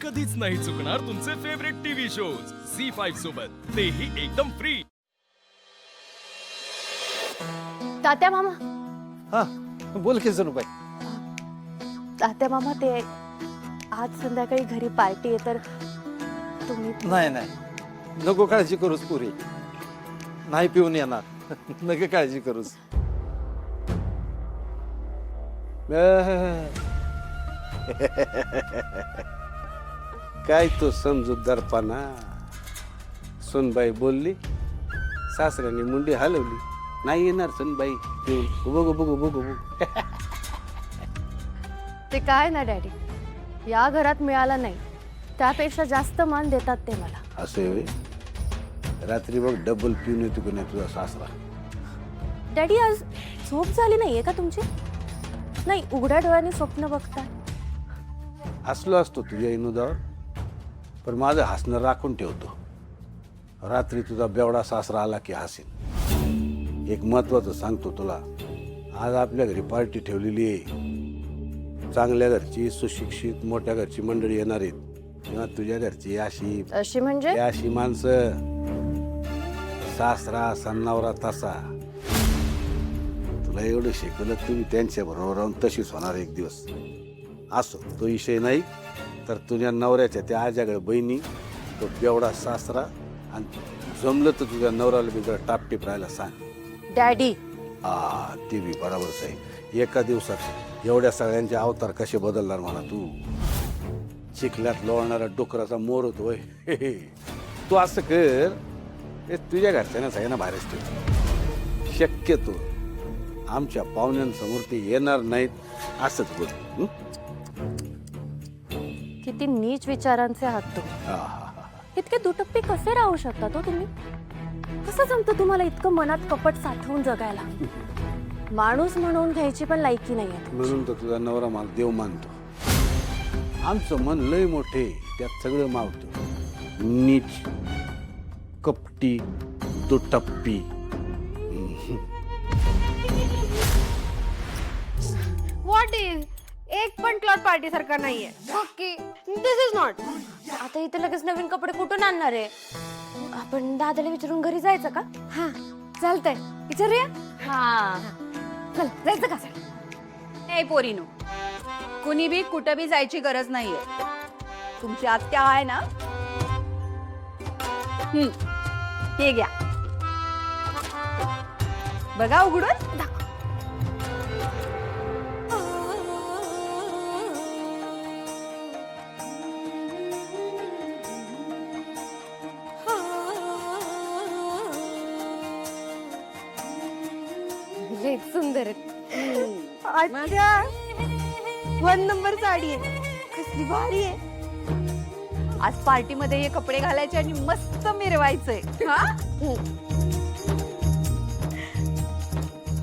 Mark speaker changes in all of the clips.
Speaker 1: कधीच नाही चुकणार तुमचे फेवरेट टीव्ही शोज झी5 सोबत, तेही एकदम फ्री.
Speaker 2: तात्या मामा,
Speaker 3: हा बोल की जणूबाई.
Speaker 2: तात्या मामा, ते आज संध्याकाळी घरी पार्टी आहे तर तुम्ही
Speaker 3: नाही नाही, नको काळजी करूस पुरी, नाही पिऊन येणार. नको काळजी करूस.
Speaker 4: काय तो समजूतदारपणा. सुनबाई बोलली, सासऱ्याने मुंडी हलवली, नाही येणार सुनबाई पिऊन. बघू बघू बघू बघू.
Speaker 2: ते काय ना डॅडी, या घरात मिळाला नाही त्यापेक्षा जास्त मान देतात ते मला.
Speaker 4: असं आहे होय? रात्री बघ डबल पिऊन येतो की नाही तुझा सासरा.
Speaker 2: डॅडी, आज झोप झाली नाहीये का तुमची? नाही, उघड्या डोळ्यांनी स्वप्न बघताय.
Speaker 4: हसलो असतो तुझ्या इनुदावर, पण माझं हसणं राखून ठेवतो. रात्री तुझा बेवडा सासरा आला की हसेन. एक महत्वाचं सांगतो तुला, आज आपल्या घरी पार्टी ठेवलेली आहे. चांगल्या घरची, सुशिक्षित, मोठ्या घरची मंडळी येणार आहेत. तेव्हा तुझ्या घरची
Speaker 2: अशी म्हणजे
Speaker 4: अशी माणसं, सासरा सन्नावरा तसा. तुला एवढं शिकवलं, तुम्ही त्यांच्या बरोबर राहून तशीच होणार एक दिवस. असो, तो विषय नाही. तर तुझ्या नवऱ्याच्या त्या आजाकडे बहिणी, तो बेवडा सासरा, आणि जमलं तर तुझ्या नवऱ्याला बी जरा टापटीप राहायला सांग.
Speaker 2: डॅडी.
Speaker 4: ते बी बरोबरच आहे. एका दिवसात एवढ्या सगळ्यांचे अवतार कसे बदलणार म्हणा तू. चिखल्यात लोळणारा डोकराचा मोर होतोय. तू असं कर, हे तुझ्या घरच्यांना सगळ्यांना बाहेरच ठेव. शक्यतो आमच्या पाहुण्यांसमोर ते येणार नाहीत असंच बोल.
Speaker 2: किती नीच विचारांचे आहात तुम्ही. इतके दुटप्पे कसे राहू शकता तो तुम्ही? कसं जमतं तुम्हाला इतकं मनात कपट साठवून जगायला? माणूस म्हणून घ्यायची पण लायकी नाही आहे.
Speaker 4: म्हणून तर तुझा नवरा मला देव मानतो. आमचं मन लय मोठे, त्यात सगळं मावतो. नीच, कपटी, दुटप्पी.
Speaker 5: व्हॉट इज एक पण क्लॉथ पार्टी सारखा नाहीये. Okay, this is not.
Speaker 2: आता इथे लगेच नवीन कपडे कुठून आणणार आहे? आपण दादाला विचारून घरी जायचं का?
Speaker 5: हा चालतंय, विचारूया.
Speaker 2: हा,
Speaker 5: चल जायचं का?
Speaker 6: नाही पोरीनो, कुणी बी कुठं बी जायची गरज नाहीये. तुमची आत्या आहे ना, हे घ्या, बघा उघडून.
Speaker 5: एक सुंदर अच्छा, 1 नंबर साडी आहे, कसली भारी आहे.
Speaker 6: आज पार्टी मध्ये हे कपडे घालायचे आणि मस्त मिरवायचंय. हा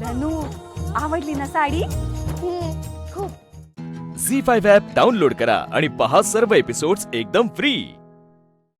Speaker 6: धनू, आवडली ना साडी?
Speaker 5: खूप.
Speaker 1: झी5 ॲप डाउनलोड करा आणि पहा सर्व एपिसोड्स एकदम फ्री.